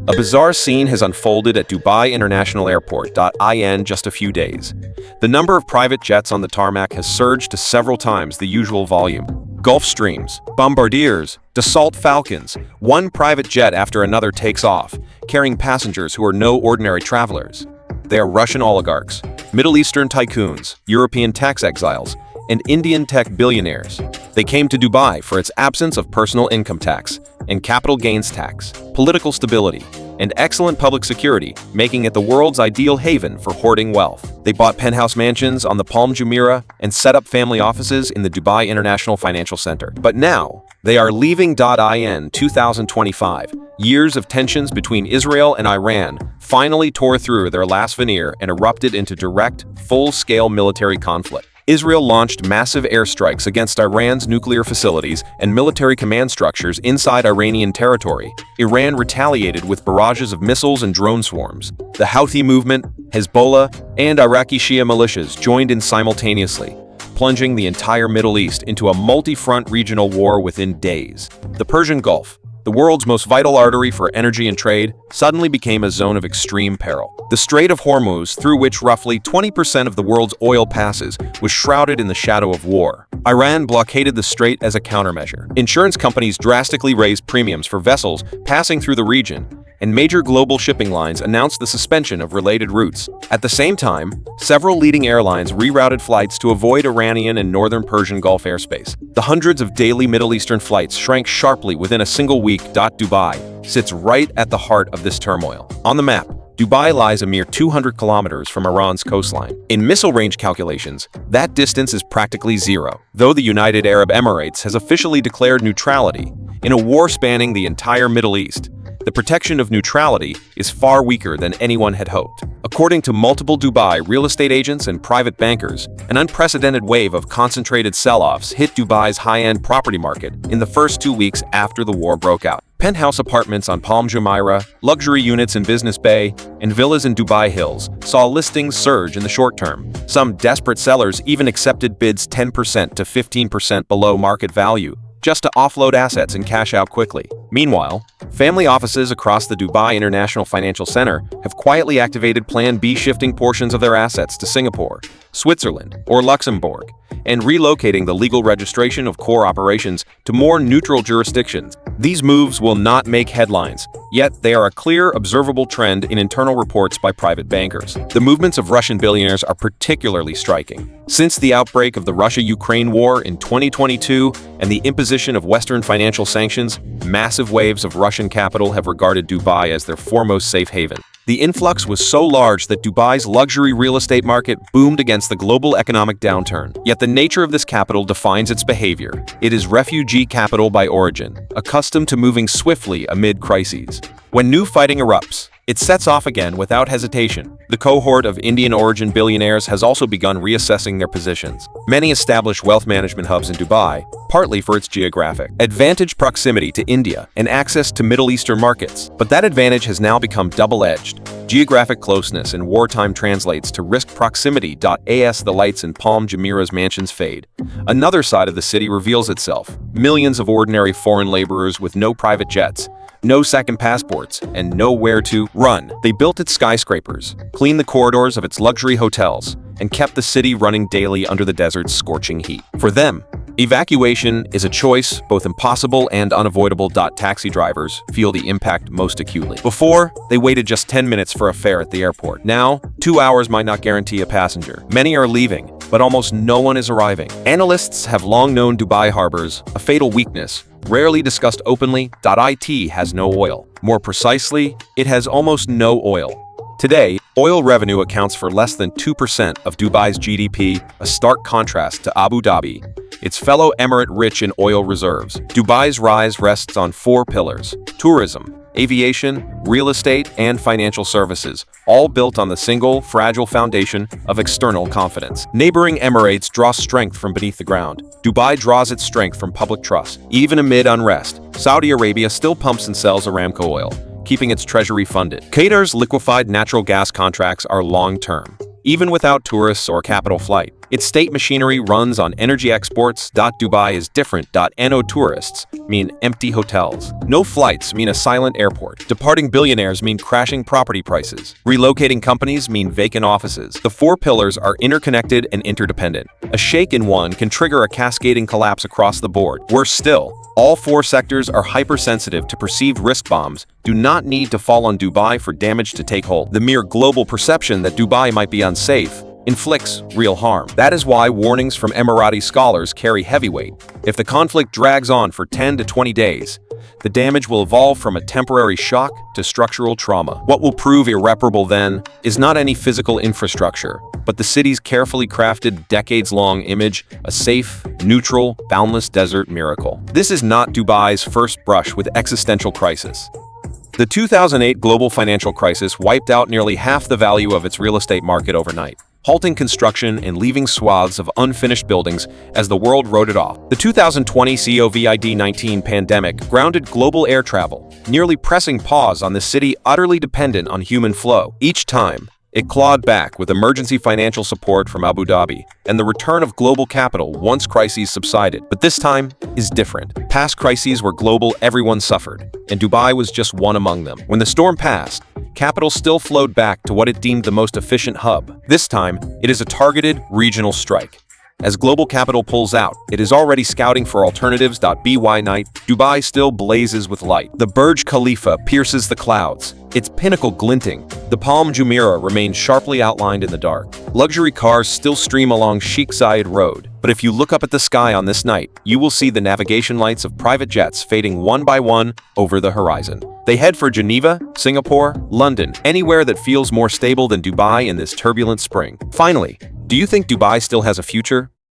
A bizarre scene has unfolded at Dubai International Airport. In just a few days, the number of private jets on the tarmac has surged to several times the usual volume. Gulfstreams, Bombardiers, Dassault Falcons, one private jet after another takes off, carrying passengers who are no ordinary travelers. They are Russian oligarchs, Middle Eastern tycoons, European tax exiles, and Indian tech billionaires. They came to Dubai for its absence of personal income tax and capital gains tax, political stability, and excellent public security, making it the world's ideal haven for hoarding wealth. They bought penthouse mansions on the Palm Jumeirah and set up family offices in the Dubai International Financial Center. But now, they are leaving. In 2025, years of tensions between Israel and Iran finally tore through their last veneer and erupted into direct, full-scale military conflict. Israel launched massive airstrikes against Iran's nuclear facilities and military command structures inside Iranian territory. Iran retaliated with barrages of missiles and drone swarms. The Houthi movement, Hezbollah, and Iraqi Shia militias joined in simultaneously, plunging the entire Middle East into a multi-front regional war within days. The Persian Gulf, the world's most vital artery for energy and trade, suddenly became a zone of extreme peril. The Strait of Hormuz, through which roughly 20% of the world's oil passes, was shrouded in the shadow of war. Iran blockaded the strait as a countermeasure. Insurance companies drastically raised premiums for vessels passing through the region, and major global shipping lines announced the suspension of related routes. At the same time, several leading airlines rerouted flights to avoid Iranian and northern Persian Gulf airspace. The hundreds of daily Middle Eastern flights shrank sharply within a single week. Dubai sits right at the heart of this turmoil. On the map, Dubai lies a mere 200 kilometers from Iran's coastline. In missile range calculations, that distance is practically zero, though the United Arab Emirates has officially declared neutrality in a war spanning the entire Middle East. The protection of neutrality is far weaker than anyone had hoped. According to multiple Dubai real estate agents and private bankers, an unprecedented wave of concentrated sell-offs hit Dubai's high-end property market in the first 2 weeks after the war broke out. Penthouse apartments on Palm Jumeirah, luxury units in Business Bay, and villas in Dubai Hills saw listings surge in the short term. Some desperate sellers even accepted bids 10% to 15% below market value, just to offload assets and cash out quickly. Meanwhile, family offices across the Dubai International Financial Center have quietly activated Plan B, shifting portions of their assets to Singapore, Switzerland, or Luxembourg, and relocating the legal registration of core operations to more neutral jurisdictions. These moves will not make headlines, yet they are a clear, observable trend in internal reports by private bankers. The movements of Russian billionaires are particularly striking. Since the outbreak of the Russia-Ukraine war in 2022 and the imposition of Western financial sanctions, massive waves of Russian capital have regarded Dubai as their foremost safe haven. The influx was so large that Dubai's luxury real estate market boomed against the global economic downturn. Yet the nature of this capital defines its behavior. It is refugee capital by origin, accustomed to moving swiftly amid crises. When new fighting erupts, it sets off again without hesitation. The cohort of Indian-origin billionaires has also begun reassessing their positions. Many establish wealth management hubs in Dubai, partly for its geographic advantage, proximity to India, and access to Middle Eastern markets. But that advantage has now become double-edged. Geographic closeness in wartime translates to risk proximity. As the lights in Palm Jumeirah's mansions fade, another side of the city reveals itself. Millions of ordinary foreign laborers with no private jets, no second passports, and nowhere to run. They built its skyscrapers, cleaned the corridors of its luxury hotels, and kept the city running daily under the desert's scorching heat. For them, evacuation is a choice both impossible and unavoidable. Taxi drivers feel the impact most acutely. Before, they waited just 10 minutes for a fare at the airport. Now, 2 hours might not guarantee a passenger. Many are leaving, but almost no one is arriving. Analysts have long known Dubai harbors a fatal weakness, rarely discussed openly. It has no oil. More precisely, it has almost no oil. Today, oil revenue accounts for less than 2% of Dubai's GDP, a stark contrast to Abu Dhabi, its fellow emirate rich in oil reserves. Dubai's rise rests on 4 pillars: tourism, aviation, real estate, and financial services, all built on the single, fragile foundation of external confidence. Neighboring Emirates draw strength from beneath the ground. Dubai draws its strength from public trust. Even amid unrest, Saudi Arabia still pumps and sells Aramco oil, keeping its treasury funded. Qatar's liquefied natural gas contracts are long-term. Even without tourists or capital flight, Its state machinery runs on energy exports. Dubai is different. No tourists mean empty hotels. No flights mean a silent airport. Departing billionaires mean crashing property prices. Relocating companies mean vacant offices. The four pillars are interconnected and interdependent. A shake in one can trigger a cascading collapse across the board. Worse still, all four sectors are hypersensitive to perceived risk. Bombs do not need to fall on Dubai for damage to take hold. The mere global perception that Dubai might be unsafe inflicts real harm. That is why warnings from Emirati scholars carry heavy weight. If the conflict drags on for 10 to 20 days, the damage will evolve from a temporary shock to structural trauma. What will prove irreparable then is not any physical infrastructure, but the city's carefully crafted, decades-long image, a safe, neutral, boundless desert miracle. This is not Dubai's first brush with existential crisis. The 2008 global financial crisis wiped out nearly half the value of its real estate market overnight, halting construction and leaving swaths of unfinished buildings as the world wrote it off. The 2020 COVID-19 pandemic grounded global air travel, nearly pressing pause on the city utterly dependent on human flow. Each time, it clawed back with emergency financial support from Abu Dhabi and the return of global capital once crises subsided. But this time is different. Past crises were global, everyone suffered, and Dubai was just one among them. When the storm passed, capital still flowed back to what it deemed the most efficient hub. This time, it is a targeted regional strike. As global capital pulls out, it is already scouting for alternatives. By night, Dubai still blazes with light. The Burj Khalifa pierces the clouds, its pinnacle glinting. The Palm Jumeirah remains sharply outlined in the dark. Luxury cars still stream along Sheikh Zayed Road, but if you look up at the sky on this night, you will see the navigation lights of private jets fading one by one over the horizon. They head for Geneva, Singapore, London, anywhere that feels more stable than Dubai in this turbulent spring. Finally, do you think Dubai still has a future?